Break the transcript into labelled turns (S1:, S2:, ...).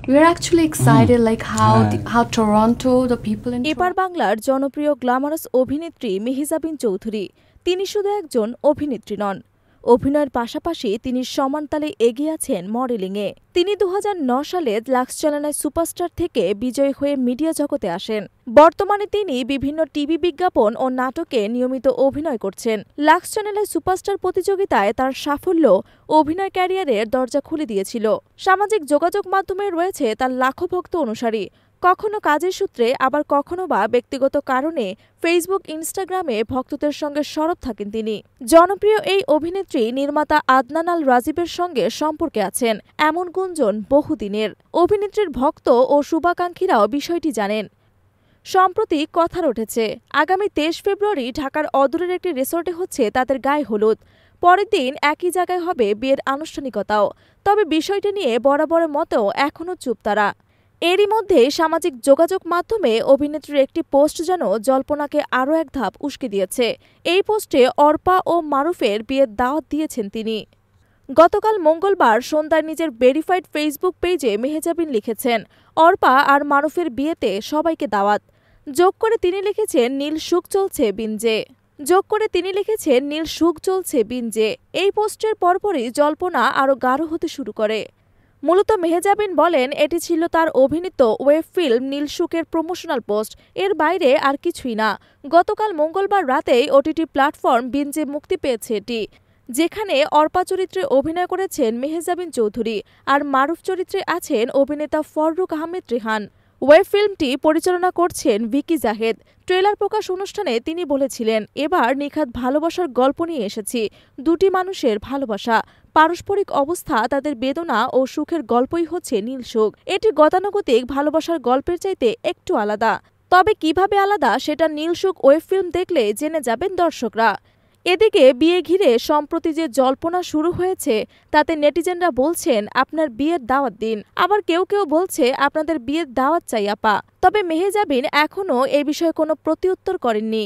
S1: We're actually excited like how Toronto, the people in
S2: এপার বাংলার জনপ্রিয় গ্ল্যামারাস অভিনেত্রী মেহজাবিন চৌধুরী তিনি শুধু একজন অভিনেত্রী নন, অভিনয়ের পাশাপাশি তিনি সমান তালে এগিয়ে আছেন মডেলিংয়ে। তিনি 2009 সালে লাক্স চ্যানেলের সুপারস্টার থেকে বিজয়ী হয়ে মিডিয়া জগতে আসেন। বর্তমানে তিনি বিভিন্ন টিভি বিজ্ঞাপন ও নাটকে নিয়মিত অভিনয় করছেন। লাক্স চ্যানেলের সুপারস্টার প্রতিযোগিতায় তার সাফল্য অভিনয় ক্যারিয়ারের দরজা খুলে দিয়েছিল। সামাজিক যোগাযোগ মাধ্যমে রয়েছে তার লাখো ভক্ত অনুসারী। কখনো কাজের সূত্রে আবার কখনো বা ব্যক্তিগত কারণে ফেসবুক ইনস্টাগ্রামে ভক্তদের সঙ্গে সরব থাকেন তিনি। জনপ্রিয় এই অভিনেত্রী নির্মাতা আদনান আল রাজীবের সঙ্গে সম্পর্কে আছেন এমন গুঞ্জন বহুদিনের। অভিনেত্রীর ভক্ত ও শুভাকাঙ্ক্ষীরাও বিষয়টি জানেন। সম্প্রতি কথার উঠেছে আগামী 23 ফেব্রুয়ারি ঢাকার অদূরের একটি রিসোর্টে হচ্ছে তাদের গায়ে হলুদ। পরের দিন একই জায়গায় হবে বিয়ের আনুষ্ঠানিকতাও। তবে বিষয়টি নিয়ে বরাবরের মতো এখনও চুপ তারা। এরই মধ্যে সামাজিক যোগাযোগ মাধ্যমে অভিনেত্রীর একটি পোস্ট যেন জল্পনাকে আরও এক ধাপ উস্কে দিয়েছে। এই পোস্টে অর্পা ও মারুফের বিয়ের দাওয়াত দিয়েছেন তিনি। গতকাল মঙ্গলবার সন্ধ্যায় নিজের ভেরিফাইড ফেসবুক পেজে মেহজাবিন লিখেছেন, অর্পা আর মারুফের বিয়েতে সবাইকে দাওয়াত। যোগ করে তিনি লিখেছেন, নীল সুখ চলছে বিঞ্জে। এই পোস্টের পরপরই জল্পনা আরও গাঢ় হতে শুরু করে। মূলত মেহজাবিন বলেন এটি ছিল তার অভিনীত ওয়েব ফিল্ম নীলসুখের প্রমোশনাল পোস্ট, এর বাইরে আর কিছুই না। গতকাল মঙ্গলবার রাতেই ওটিটি প্ল্যাটফর্ম বিঞ্জে মুক্তি পেয়েছে এটি, যেখানে অর্পা চরিত্রে অভিনয় করেছেন মেহজাবিন চৌধুরী আর মারুফ চরিত্রে আছেন অভিনেতা ফররুখ আহমেদ রেহান। ওয়েব ফিল্মটি পরিচালনা করছেন ভিকি জাহেদ। ট্রেলার প্রকাশ অনুষ্ঠানে তিনি বলেছিলেন, এবার নিখাত ভালোবাসার গল্প নিয়ে এসেছি। দুটি মানুষের ভালোবাসা, পারস্পরিক অবস্থা, তাদের বেদনা ও সুখের গল্পই হচ্ছে নীলসুখ। এটি গতানুগতিক ভালোবাসার গল্পের চাইতে একটু আলাদা। তবে কিভাবে আলাদা সেটা নীলসুখ ওয়েব ফিল্ম দেখলে জেনে যাবেন দর্শকরা। এদিকে বিয়ে ঘিরে সম্প্রতি যে জল্পনা শুরু হয়েছে তাতে নেটিজেনরা বলছেন আপনার বিয়ের দাওয়াত দিন, আবার কেউ কেউ বলছে আপনাদের বিয়ের দাওয়াত চাই আপা। তবে মেহজাবিন এখনও এ বিষয়ে কোনো প্রতিউত্তর করেননি।